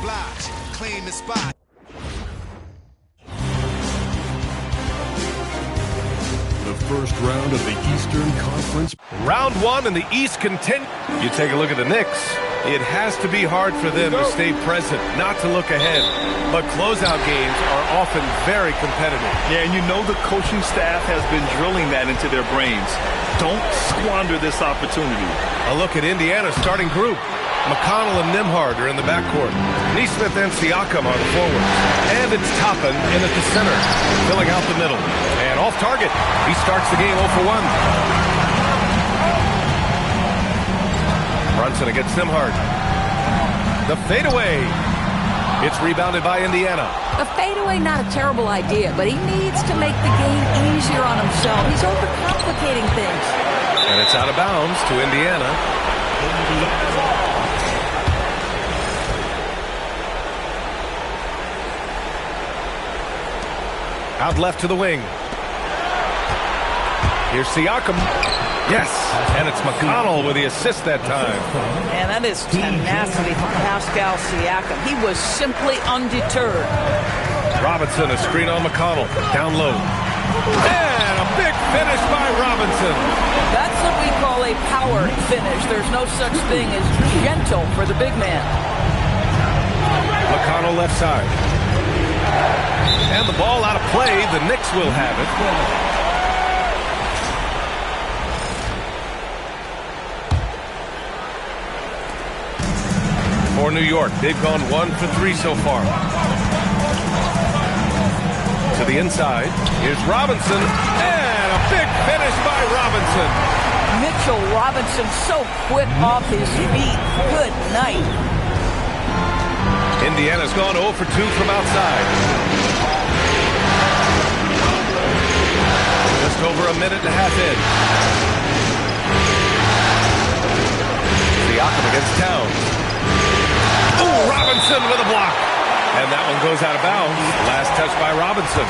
block, claim the spot. The first round of the Eastern Conference. Round one in the East continues. You take a look at the Knicks. It has to be hard for them to stay present, not to look ahead. But closeout games are often very competitive. Yeah, and you know the coaching staff has been drilling that into their brains. Don't squander this opportunity. A look at Indiana's starting group. McConnell and Nembhard are in the backcourt. Nesmith and Siakam are the forwards. And it's Toppin in at the center, filling out the middle. And off target. He starts the game 0 for 1. Brunson against Nembhard. The fadeaway. It's rebounded by Indiana. A fadeaway, not a terrible idea, but he needs to make the game easier on himself. He's overcomplicating things. And it's out of bounds to Indiana. Out left to the wing. Here's Siakam. Yes, and it's McConnell with the assist that time. And that is tenacity from Pascal Siakam. He was simply undeterred. Robinson, a screen on McConnell. Down low. And a big finish by Robinson. That's what we call a power finish. There's no such thing as gentle for the big man. McConnell left side. And the ball out of play. The Knicks will have it. For New York, they've gone 1 for 3 so far. To the inside, here's Robinson, and a big finish by Robinson. Mitchell Robinson so quick off his feet. Good night. Indiana's gone 0 for 2 from outside. Just over a minute and a half in. Siakam against Towns. Oh, Robinson with a block. And that one goes out of bounds. Last touch by Robinson.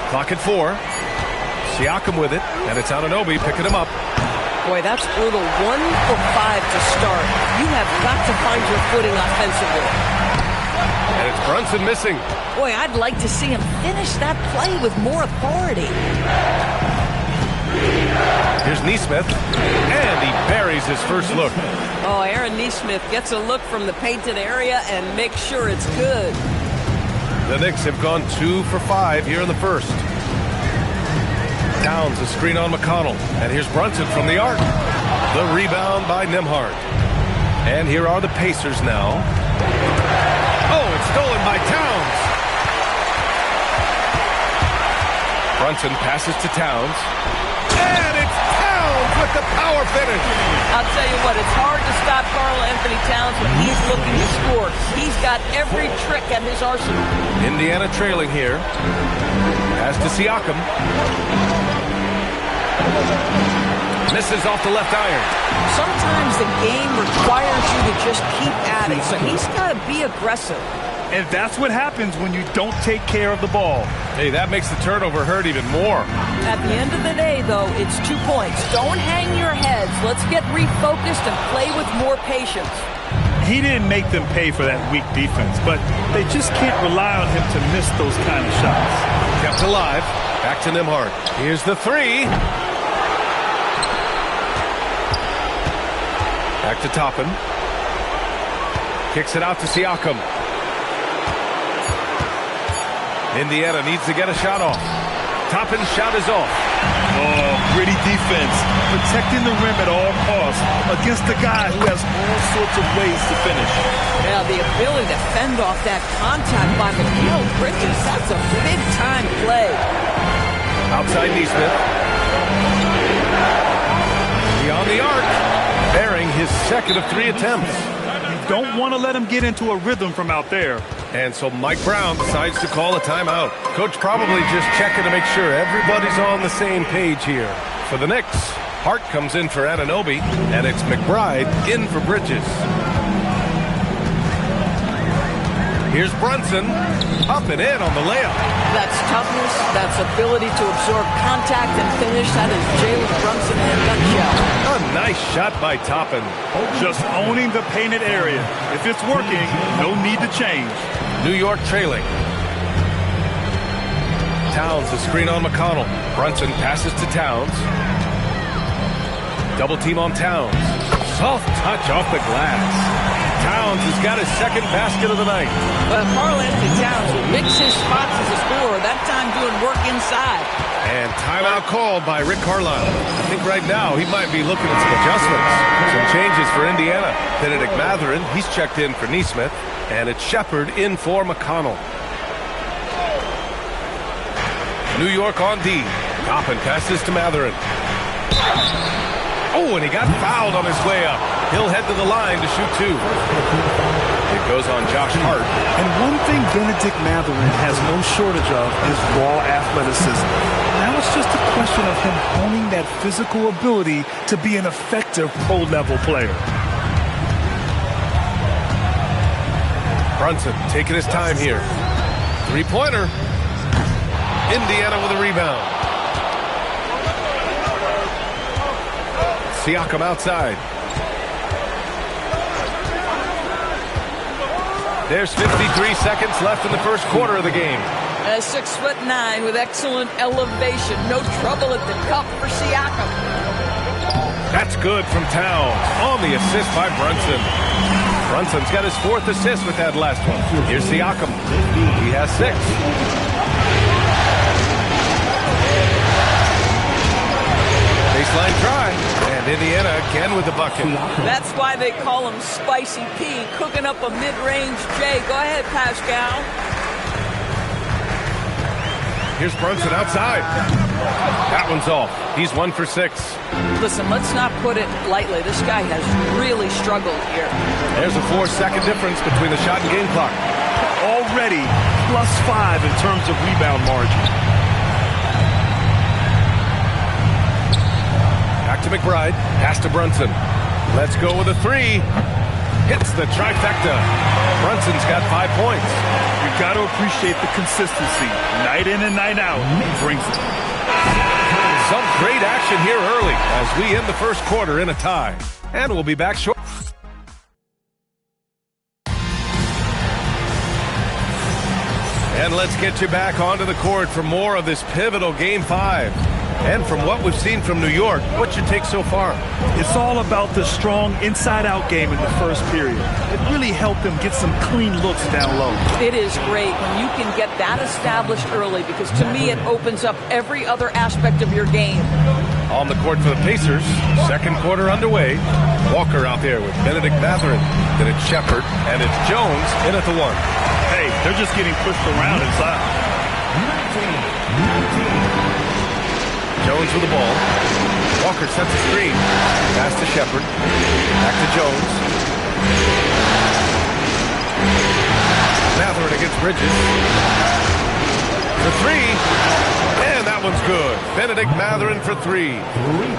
Clock at 4. Siakam with it. And it's Anunoby picking him up. Boy, that's brutal. 1 for 5 to start. You have got to find your footing offensively. And it's Brunson missing. Boy, I'd like to see him finish that play with more authority. Here's Nesmith, and he buries his first look. Oh, Aaron Nesmith gets a look from the painted area and makes sure it's good. The Knicks have gone 2 for 5 here in the first. Towns, a screen on McConnell, and here's Brunson from the arc. The rebound by Nembhard. And here are the Pacers now. Oh, it's stolen by Towns. Brunson passes to Towns. And it's Towns with the power finish. I'll tell you what, it's hard to stop Karl-Anthony Towns when he's looking to score. He's got every trick at his arsenal. Indiana trailing here. Pass to Siakam. Misses off the left iron. Sometimes the game requires you to just keep at it, so he's got to be aggressive. And that's what happens when you don't take care of the ball. Hey, that makes the turnover hurt even more. At the end of the day, though, it's 2 points. Don't hang your heads. Let's get refocused and play with more patience. He didn't make them pay for that weak defense, but they just can't rely on him to miss those kind of shots. Kept alive. Back to Nembhard. Here's the 3. Back to Toppin. Kicks it out to Siakam. Indiana needs to get a shot off. Toppin's shot is off. Oh, gritty defense. Protecting the rim at all costs against a guy who has all sorts of ways to finish. Now, the ability to fend off that contact by Mikal Bridges, that's a big-time play. Outside Nesmith. Beyond the arc. Bearing his second of 3 attempts. You don't want to let him get into a rhythm from out there. And so Mike Brown decides to call a timeout. Coach probably just checking to make sure everybody's on the same page here. For the Knicks, Hart comes in for Anunoby, and it's McBride in for Bridges. Here's Brunson, up and in on the layup. That's toughness, that's ability to absorb contact and finish. That is Jalen Brunson in a nutshell. A nice shot by Toppin. Just owning the painted area. If it's working, no need to change. New York trailing. Towns a screen on McConnell. Brunson passes to Towns. Double team on Towns. Soft touch off the glass. Towns has got his second basket of the night. But Karl Anthony Towns will mix his spots as a scorer, that time doing work inside. And timeout called by Rick Carlisle. I think right now he might be looking at some adjustments. Some changes for Indiana. Benedict Mathurin, he's checked in for Neesmith. And it's Shepard in for McConnell. New York on D. Toppin passes to Mathurin. Oh, and he got fouled on his way up. He'll head to the line to shoot two. It goes on Josh Hart. And one thing Benedict Mathurin has no shortage of is raw athleticism. Now it's just a question of him honing that physical ability to be an effective pro-level player. Brunson taking his time here. Three-pointer. Indiana with a rebound. Siakam outside. There's 53 seconds left in the first quarter of the game. 6'9" with excellent elevation. No trouble at the cup for Siakam. That's good from Towns on the assist by Brunson. Brunson's got his fourth assist with that last one. Here's Siakam. He has 6. Baseline try. And Indiana again with the bucket. That's why they call him Spicy P, cooking up a mid-range J. Go ahead, Pascal. Here's Brunson outside. That one's off. He's 1 for 6. Listen, let's not put it lightly. This guy has really struggled here. There's a 4-second difference between the shot and game clock. Already +5 in terms of rebound margin. Back to McBride. Pass to Brunson. Let's go with a 3. Hits the trifecta. Brunson's got 5 points. You've got to appreciate the consistency. Night in and night out, he brings it. Some great action here early as we end the first quarter in a tie. And we'll be back shortly. And let's get you back onto the court for more of this pivotal Game 5. And from what we've seen from New York, what's your take so far? It's all about the strong inside-out game in the first period. It really helped them get some clean looks down low. It is great when you can get that established early because to me it opens up every other aspect of your game. On the court for the Pacers, second quarter underway. Walker out there with Benedict Mathurin. Then it's Shepard, and it's Jones in at the 1. Hey, they're just getting pushed around inside. Jones with the ball. Walker sets a screen. Pass to Shepard. Back to Jones. Mathurin against Bridges. For 3. And that one's good. Benedict Mathurin for 3.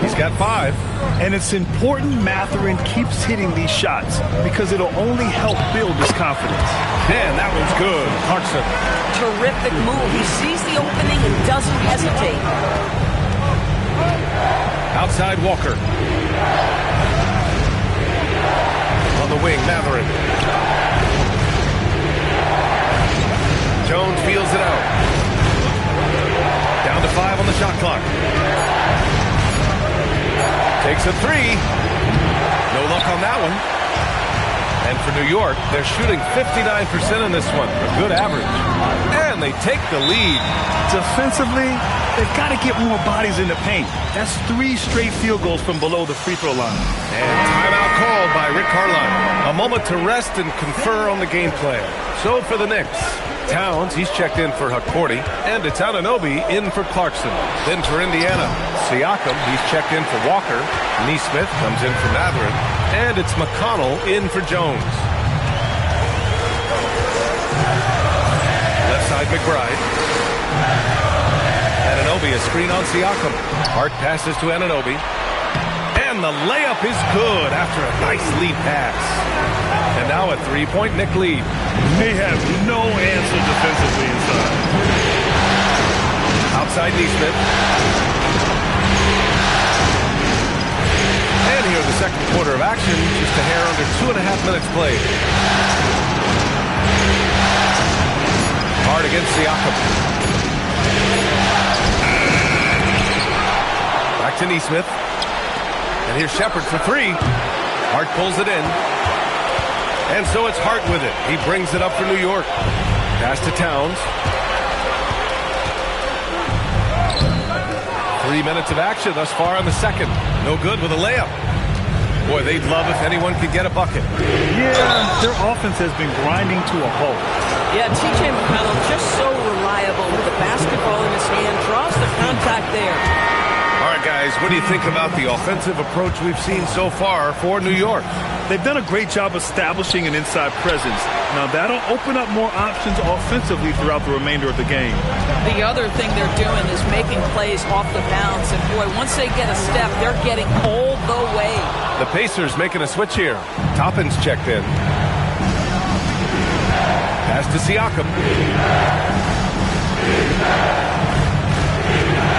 He's got 5. And it's important Mathurin keeps hitting these shots because it'll only help build his confidence. And that one's good. Clarkson. Terrific move. He sees the opening and doesn't hesitate. Outside Walker. On the wing, Mathurin. Jones feels it out. Down to 5 on the shot clock. Takes a 3. No luck on that one. And for New York, they're shooting 59% in this one. A good average. And they take the lead. Defensively, they've got to get more bodies in the paint. That's 3 straight field goals from below the free throw line. And timeout called by Rick Carlisle. A moment to rest and confer on the game plan. So for the Knicks, Towns, he's checked in for Hakordi, and it's Anunoby in for Clarkson. Then for Indiana, Siakam, he's checked in for Walker. Neesmith comes in for Mathurin, and it's McConnell in for Jones. Left side, McBride. Anunoby, a screen on Siakam. Hart passes to Anunoby. And And the layup is good after a nice lead pass. And now a three-point Knick lead. They have no answer defensively inside. Outside Neesmith. And here in the second quarter of action, just a hair under 2.5 minutes played. Hard against Siakam. Back to Neesmith. And here's Shepard for three. Hart pulls it in. And so it's Hart with it. He brings it up for New York. Pass to Towns. 3 minutes of action thus far in the second. No good with a layup. Boy, they'd love if anyone could get a bucket. Yeah, their offense has been grinding to a halt. Yeah, TJ McConnell just so reliable with the basketball in his hand. Draws the contact there. All right, guys, what do you think about the offensive approach we've seen so far for New York? They've done a great job establishing an inside presence. Now, that'll open up more options offensively throughout the remainder of the game. The other thing they're doing is making plays off the bounce. And, boy, once they get a step, they're getting all the way. The Pacers making a switch here. Toppin's checked in. Pass to Siakam.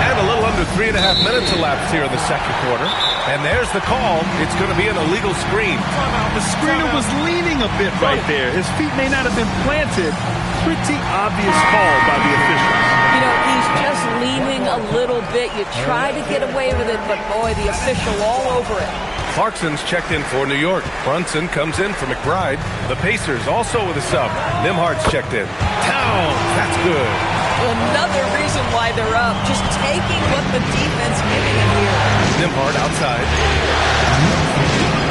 And a little under 3.5 minutes elapsed here in the second quarter. And there's the call. It's going to be an illegal screen. The screener was leaning a bit right there. His feet may not have been planted. Pretty obvious call by the officials. You know, he's just leaning a little bit. You try to get away with it, but, boy, the official all over it. Clarkson's checked in for New York. Brunson comes in for McBride. The Pacers also with a sub. Nimhard's checked in. Towns, that's good. Another reason why they're up. Just taking what the defense giving them here. Nimhard outside.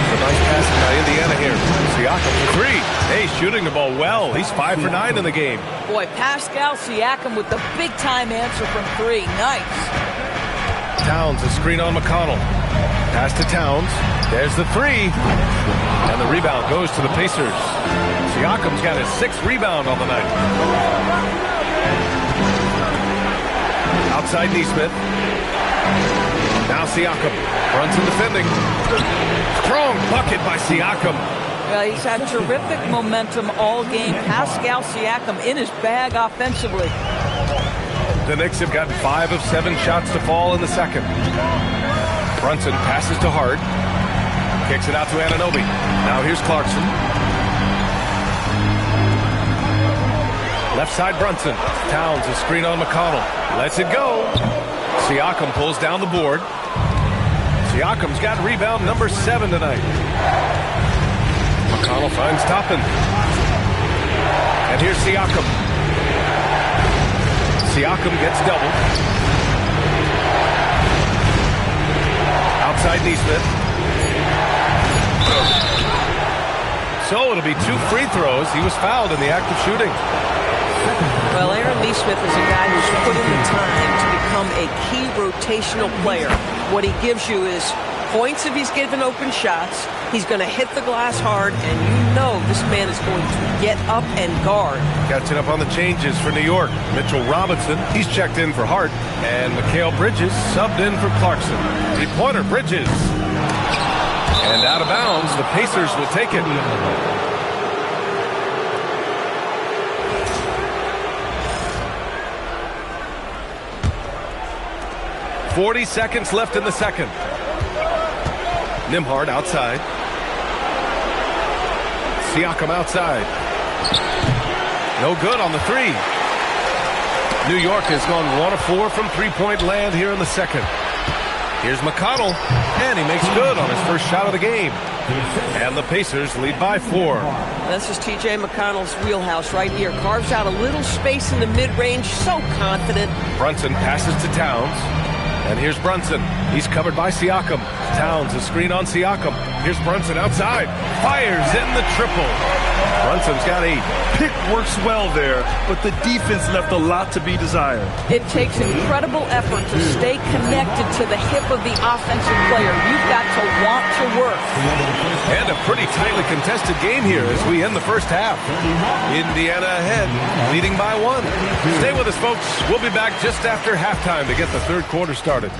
A nice pass by Indiana here. Siakam for three. Hey, shooting the ball well. He's 5 for 9 in the game. Boy, Pascal Siakam with the big-time answer from three. Nice. Towns, a screen on McConnell. Pass to Towns. There's the three. And the rebound goes to the Pacers. Siakam's got his 6th rebound on the night. Outside Neesmith. Now Siakam. Brunson defending. Strong bucket by Siakam. He's had terrific momentum all game. Pascal Siakam in his bag offensively. The Knicks have gotten 5 of 7 shots to fall in the second. Brunson passes to Hart. Kicks it out to Anunoby. Now here's Clarkson. Left side Brunson. Towns, a screen on McConnell. Lets it go. Siakam pulls down the board. Siakam's got rebound number 7 tonight. McConnell finds Toppin. And here's Siakam. Siakam gets double. Outside Neesmith. So it'll be 2 free throws. He was fouled in the act of shooting. Well, Aaron Neesmith is a guy who's put in the time to become a key rotational player. What he gives you is points if he's given open shots. He's going to hit the glass hard, and you know this man is going to get up and guard. Catching up on the changes for New York. Mitchell Robinson, he's checked in for Hart. And Mikal Bridges subbed in for Clarkson. Three-pointer Bridges. And out of bounds, the Pacers will take it. .40 seconds left in the second. Nimhard outside. Siakam outside. No good on the three. New York has gone 1 of 4 from three-point land here in the second. Here's McConnell, and he makes good on his first shot of the game. And the Pacers lead by 4. This is TJ McConnell's wheelhouse right here. Carves out a little space in the mid-range, so confident. Brunson passes to Towns. And here's Brunson. He's covered by Siakam. Towns, a screen on Siakam. Here's Brunson outside. Fires in the triple. Brunson's got 8. Pick works well there, but the defense left a lot to be desired. It takes incredible effort to stay connected to the hip of the offensive player. You've got to want to work. And a pretty tightly contested game here as we end the first half. Indiana ahead, leading by 1. Stay with us, folks. We'll be back just after halftime to get the third quarter started.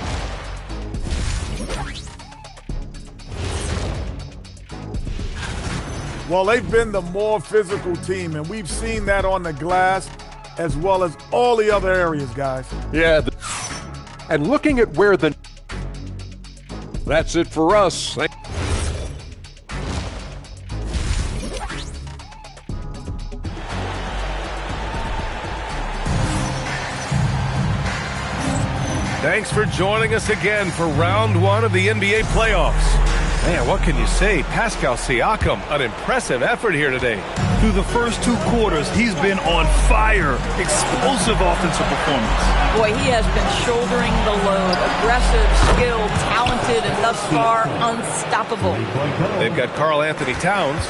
Well, they've been the more physical team, and we've seen that on the glass as well as all the other areas, guys. Yeah. And looking at where the... That's it for us. Thanks for joining us again for round one of the NBA playoffs. Man, what can you say? Pascal Siakam, an impressive effort here today. Through the first 2 quarters, he's been on fire. Explosive offensive performance. Boy, he has been shouldering the load. Aggressive, skilled, talented, and thus far unstoppable. They've got Karl Anthony Towns.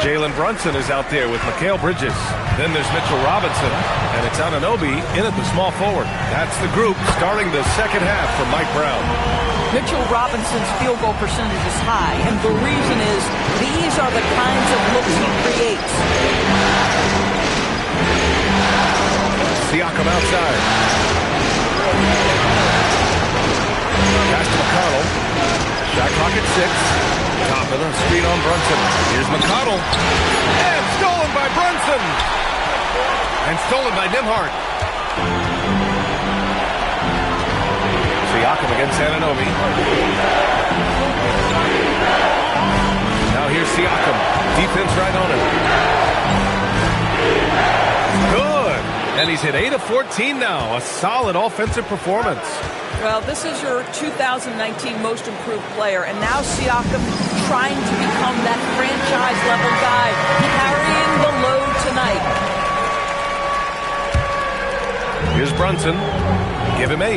Jalen Brunson is out there with Mikal Bridges. Then there's Mitchell Robinson, and it's Anunoby in at the small forward. That's the group starting the second half for Mike Brown. Mitchell Robinson's field goal percentage is high, and the reason is these are the kinds of looks he creates. Siakam outside. Pass to McConnell. Shot clock at 6. Top of the screen on Brunson. Here's McConnell. And stolen by Brunson. And stolen by Nembhard. Siakam against Anunoby. Now here's Siakam. Defense right on him. Good. And he's hit 8 of 14 now. A solid offensive performance. Well, this is your 2019 most improved player, and now Siakam trying to become that franchise-level guy, carrying the load tonight. Here's Brunson. Give him 8.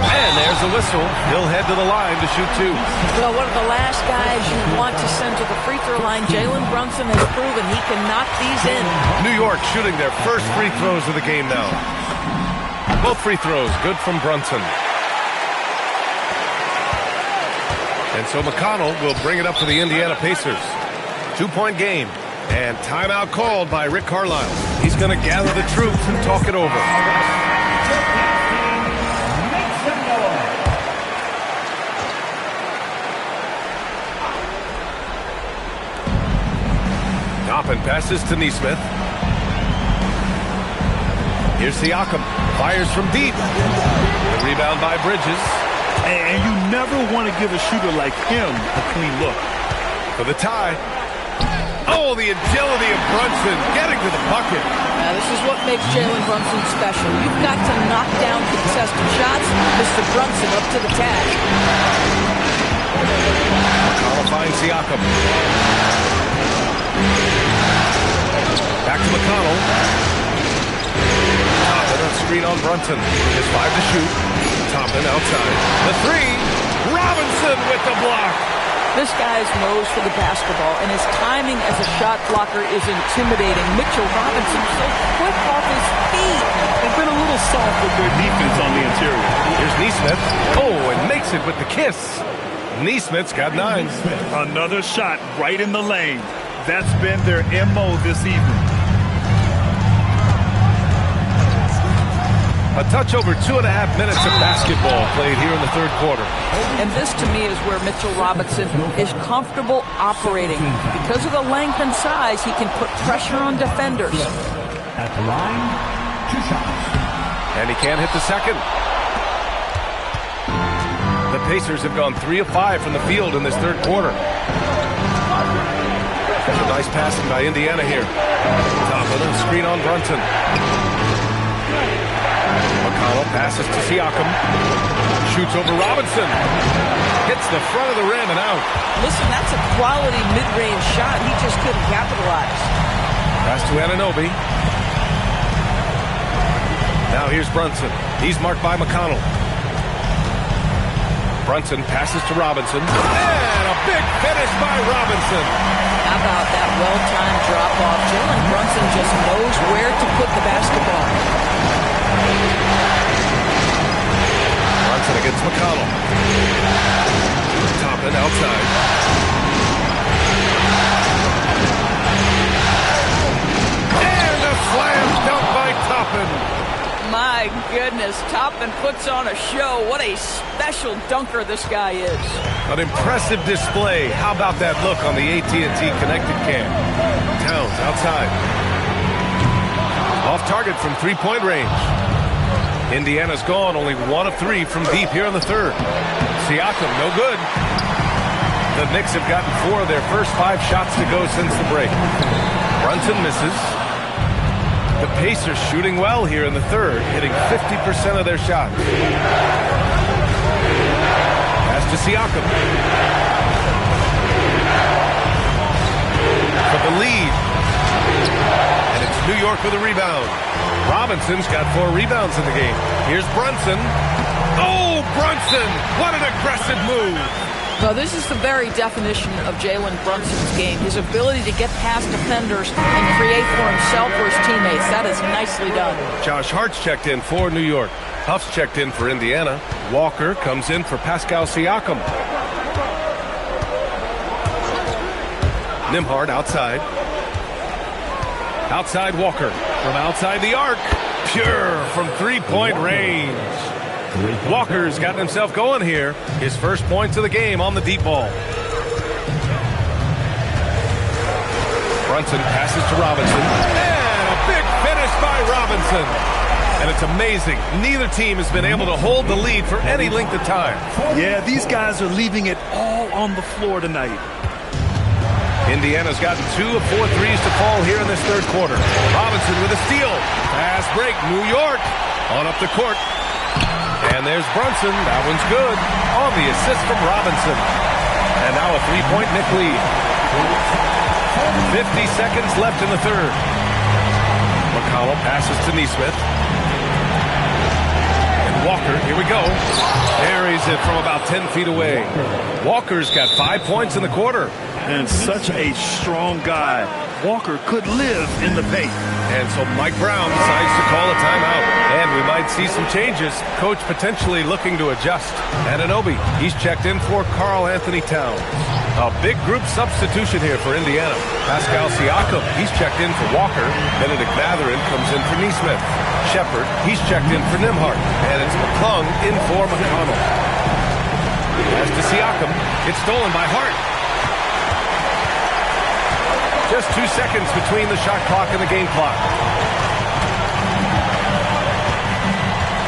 And there's the whistle. He'll head to the line to shoot 2. Well, one of the last guys you want to send to the free throw line, Jalen Brunson has proven he can knock these in. New York shooting their first free throws of the game now. Both free throws good from Brunson. And so McConnell will bring it up for the Indiana Pacers. 2-point game. And timeout called by Rick Carlisle. He's going to gather the troops and talk it over. Toppin passes to Nesmith. Here's Siakam. Fires from deep. The rebound by Bridges. And you never want to give a shooter like him a clean look. For the tie. Oh, the agility of Brunson getting to the bucket. Now, this is what makes Jalen Brunson special. You've got to knock down contested shots. Mr. Brunson up to the task. McConnell finds Siakam. Back to McConnell. Toppin, a screen on Brunson. His 5 to shoot. Toppin outside. The 3. Robinson with the block. This guy's nose for the basketball, and his timing as a shot blocker is intimidating. Mitchell Robinson so quick off his feet. They've been a little soft with their defense on the interior. Here's Nesmith. Oh, and makes it with the kiss. Nesmith's got 9. Another shot right in the lane. That's been their MO this evening. A touch over 2.5 minutes of basketball played here in the third quarter. And this, to me, is where Mitchell Robinson is comfortable operating. Because of the length and size, he can put pressure on defenders. At the line, 2 shots. And he can't hit the second. The Pacers have gone 3 of 5 from the field in this third quarter. That's a nice passing by Indiana here. Top of the screen on Brunson. McConnell passes to Siakam. Shoots over Robinson. Hits the front of the rim and out. Listen, that's a quality mid-range shot. He just couldn't capitalize. Pass to Anunoby. Now here's Brunson. He's marked by McConnell. Brunson passes to Robinson. And a big finish by Robinson. How about that well-timed drop-off? Jalen Brunson just knows where to put the basketball. Brunson against McConnell. Toppin outside. And a slam dunk by Toppin. My goodness, Toppin puts on a show. What a special dunker this guy is. An impressive display. How about that look on the AT&T connected cam? Towns outside. Off target from three-point range. Indiana's gone only 1 of 3 from deep here in the third. Siakam, no good. The Knicks have gotten 4 of their first 5 shots to go since the break. Brunson misses. The Pacers shooting well here in the third, hitting 50% of their shots. Pass to Siakam. For the lead. And it's New York with a rebound. Robinson's got 4 rebounds in the game. Here's Brunson. Oh, Brunson! What an aggressive move! Well, this is the very definition of Jalen Brunson's game. His ability to get past defenders and create for himself or his teammates. That is nicely done. Josh Hart's checked in for New York. Huff's checked in for Indiana. Walker comes in for Pascal Siakam. Nembhard outside. Outside Walker. From outside the arc. Pure from three-point range. Walker's gotten himself going here. His first points of the game on the deep ball. Brunson passes to Robinson. And a big finish by Robinson. And it's amazing. Neither team has been able to hold the lead for any length of time. Yeah, these guys are leaving it all on the floor tonight. Indiana's gotten 2 of 4 threes to fall here in this third quarter. Robinson with a steal. Fast break. New York on up the court. And there's Brunson. That one's good. On the assist from Robinson. And now a 3-point Knick lead. 50 seconds left in the third. McCollum passes to Nesmith. And Walker, here we go. Buries it from about 10 feet away. Walker's got 5 points in the quarter. And such a strong guy. Walker could live in the paint. And so Mike Brown decides to call a timeout. And we might see some changes. Coach potentially looking to adjust. Anunoby, he's checked in for Karl Anthony Towns. A big group substitution here for Indiana. Pascal Siakam, he's checked in for Walker. Benedict Mathurin comes in for Nesmith. Shepard, he's checked in for Nembhard. And it's McClung in for McConnell. As to Siakam, it's stolen by Hart. Just 2 seconds between the shot clock and the game clock.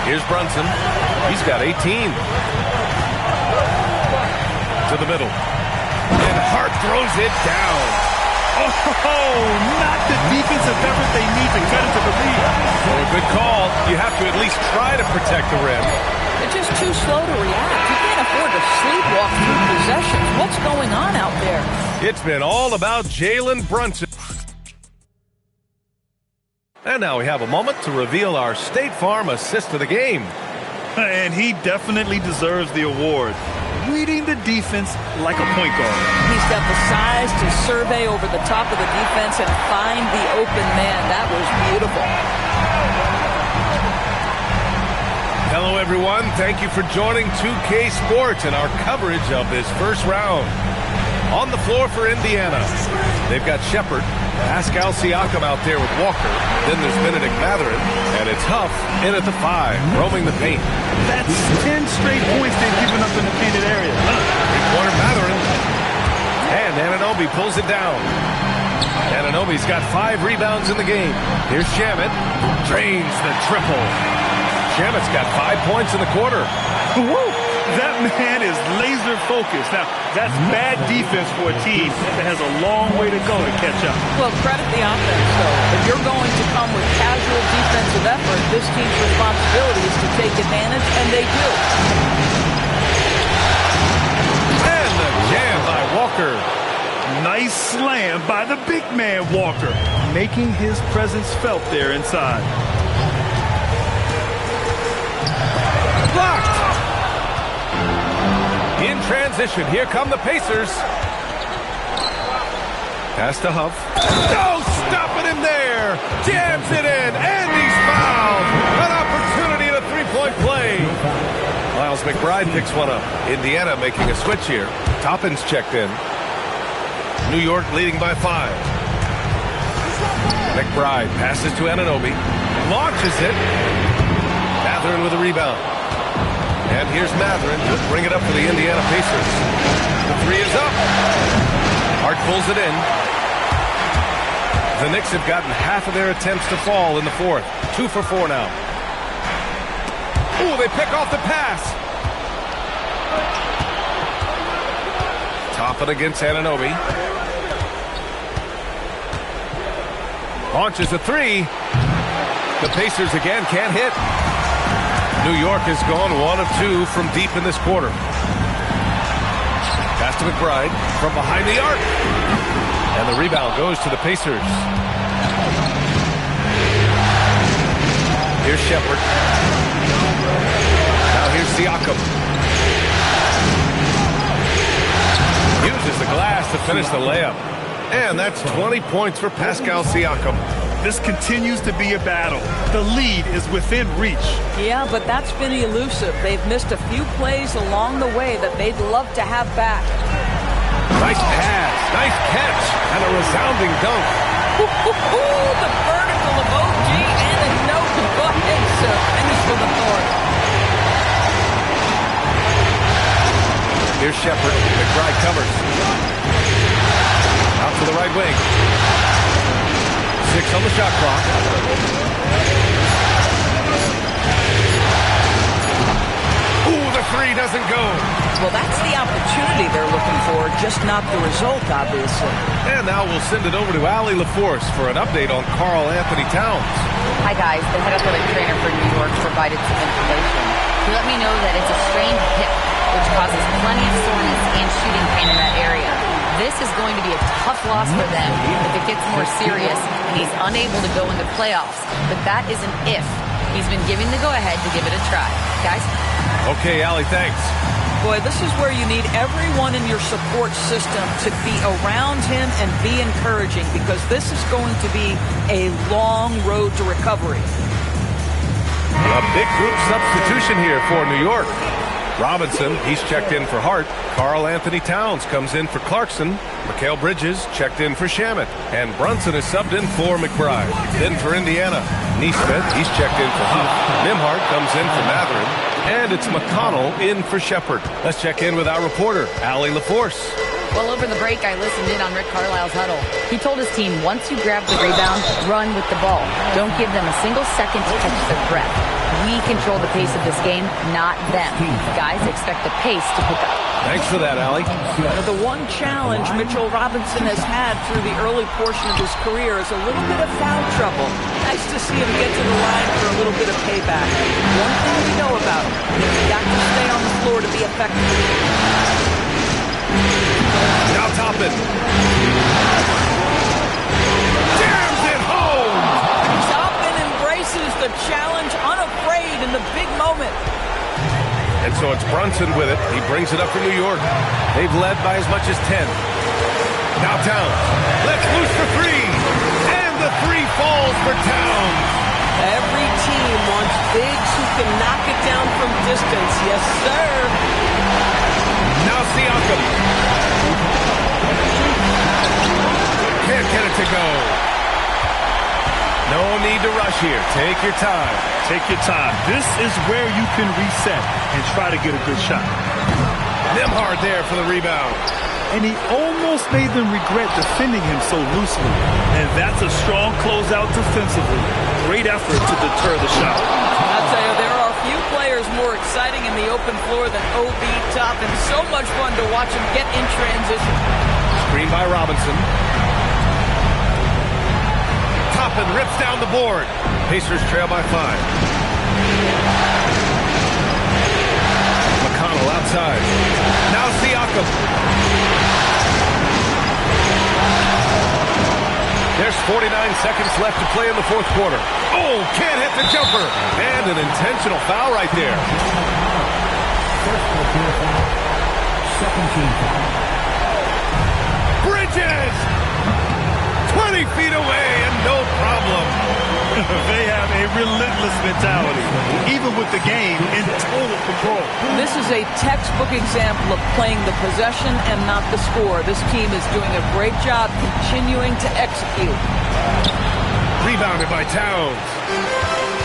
Here's Brunson. He's got 18. To the middle. And Hart throws it down. Oh, not the defensive effort they need to cut into the lead. So a good call. You have to at least try to protect the rim. They're just too slow to react. You can't afford to sleepwalk through possessions. What's going on out there? It's been all about Jalen Brunson. And now we have a moment to reveal our State Farm assist of the game. And he definitely deserves the award. Reading the defense like a point guard. He's got the size to survey over the top of the defense and find the open man. That was beautiful. Hello, everyone. Thank you for joining 2K Sports and our coverage of this first round. On the floor for Indiana, they've got Shepard, Pascal Siakam out there with Walker. Then there's Benedict Mathurin, and it's Huff in at the 5, roaming the paint. That's 10 straight points they've given up in the painted area. Three-quarter Mathurin. And Anunoby pulls it down. Anunoby's got 5 rebounds in the game. Here's Shamet. Drains the triple. Shamet's got 5 points in the quarter. Woo! That man is laser focused. Now, that's bad defense for a team that has a long way to go to catch up. Well, credit the offense, though. If you're going to come with casual defensive effort, this team's responsibility is to take advantage, and they do. And the jam by Walker. Nice slam by the big man, Walker, making his presence felt there inside. Blocked. In transition, here come the Pacers. Pass to Huff. No, stopping him there. Jams it in, and he's fouled. An opportunity at a three-point play. Miles McBride picks one up. Indiana making a switch here. Toppin's checked in. New York leading by 5. McBride passes to Anunoby. Launches it. Mathurin with a rebound. And here's Matherin to bring it up for the Indiana Pacers. The three is up. Hart pulls it in. The Knicks have gotten half of their attempts to fall in the fourth. 2 for 4 now. Ooh, they pick off the pass. Toppin against Anunoby. Launches a three. The Pacers again can't hit. New York has gone 1 of 2 from deep in this quarter. Pass to McBride from behind the arc. And the rebound goes to the Pacers. Here's Shepard. Now here's Siakam. Uses the glass to finish the layup. And that's 20 points for Pascal Siakam. This continues to be a battle. The lead is within reach. Yeah, but that's been elusive. They've missed a few plays along the way that they'd love to have back. Nice pass, nice catch, and a resounding dunk. The vertical of OG and a note to go ahead, sir. Finish with authority. Here's Shepard. McBride covers. Out to the right wing. 6 on the shot clock. Ooh, the three doesn't go. Well, that's the opportunity they're looking for, just not the result, obviously. And now we'll send it over to Allie LaForce for an update on Karl Anthony Towns. Hi, guys. The head athletic trainer for New York provided some information. He let me know that it's a strained hip, which causes plenty of soreness and shooting pain in that area. This is going to be a tough loss for them if it gets more serious and he's unable to go into playoffs. But that is an if. He's been giving the go-ahead to give it a try. Guys? Okay, Allie, thanks. Boy, this is where you need everyone in your support system to be around him and be encouraging, because this is going to be a long road to recovery. A big group substitution here for New York. Robinson, he's checked in for Hart. Karl Anthony Towns comes in for Clarkson. Mikal Bridges checked in for Shamet. And Brunson is subbed in for McBride. Then for Indiana, Neesmith, he's checked in for Huff. Nimhart comes in for Matherin. And it's McConnell in for Shepard. Let's check in with our reporter, Allie LaForce. Well, over the break, I listened in on Rick Carlisle's huddle. He told his team, once you grab the rebound, run with the ball. Don't give them a single second to catch their breath. We control the pace of this game, not them. Guys, expect the pace to pick up. Thanks for that, Allie. The one challenge Mitchell Robinson has had through the early portion of his career is a little bit of foul trouble. Nice to see him get to the line for a little bit of payback. One thing we know about him, he's got to stay on the floor to be effective. Now Toppin. Jams it home! Toppin embraces the challenge unafraid in the big moment. And so it's Brunson with it. He brings it up for New York. They've led by as much as 10. Now Towns. Let's loose for three. And the three falls for Towns. Every team wants bigs who can knock it down from distance. Yes, sir. Now Siakam. Can't get it to go. No need to rush here. Take your time. Take your time. This is where you can reset and try to get a good shot. Nimhard there for the rebound. And he almost made them regret defending him so loosely. And that's a strong closeout defensively. Great effort to deter the shot. I'll tell you, there are few players more exciting in the open floor than OB Toppin. So much fun to watch him get in transition. Screen by Robinson. Toppin rips down the board. Pacers trail by 5. McConnell outside. Now Siakam. There's 49 seconds left to play in the fourth quarter. Oh, can't hit the jumper. And an intentional foul right there. Bridges! 20 feet away and no problem. They have a relentless mentality, even with the game in total control. This is a textbook example of playing the possession and not the score. This team is doing a great job continuing to execute. Rebounded by Towns.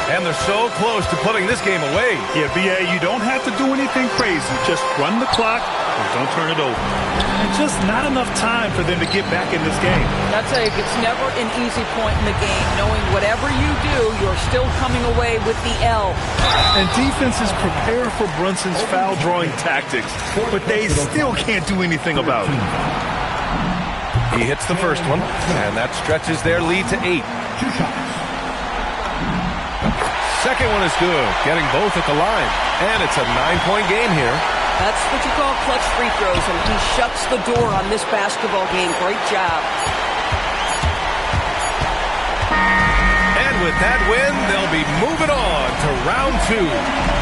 And they're so close to putting this game away. Yeah, B.A., you don't have to do anything crazy. Just run the clock and don't turn it over. And just not enough time for them to get back in this game. That's it's never an easy point in the game, knowing whatever you do, you're still coming away with the L. And defenses prepare for Brunson's foul-drawing tactics, but they still can't do anything about it. He hits the first one, and that stretches their lead to 8. Second one is good, getting both at the line. And it's a 9-point game here. That's what you call clutch free throws, and he shuts the door on this basketball game. Great job. And with that win, they'll be moving on to round 2.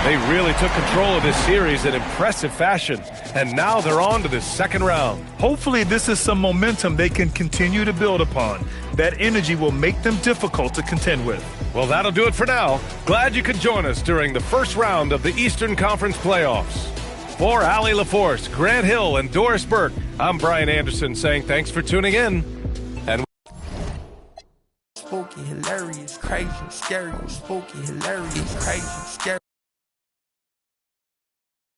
They really took control of this series in impressive fashion, and now they're on to the second round. Hopefully this is some momentum they can continue to build upon. That energy will make them difficult to contend with. Well, that'll do it for now. Glad you could join us during the first round of the Eastern Conference playoffs. For Allie LaForce, Grant Hill, and Doris Burke, I'm Brian Anderson saying thanks for tuning in. And Spooky, hilarious, crazy, scary, spooky, hilarious, crazy, scary.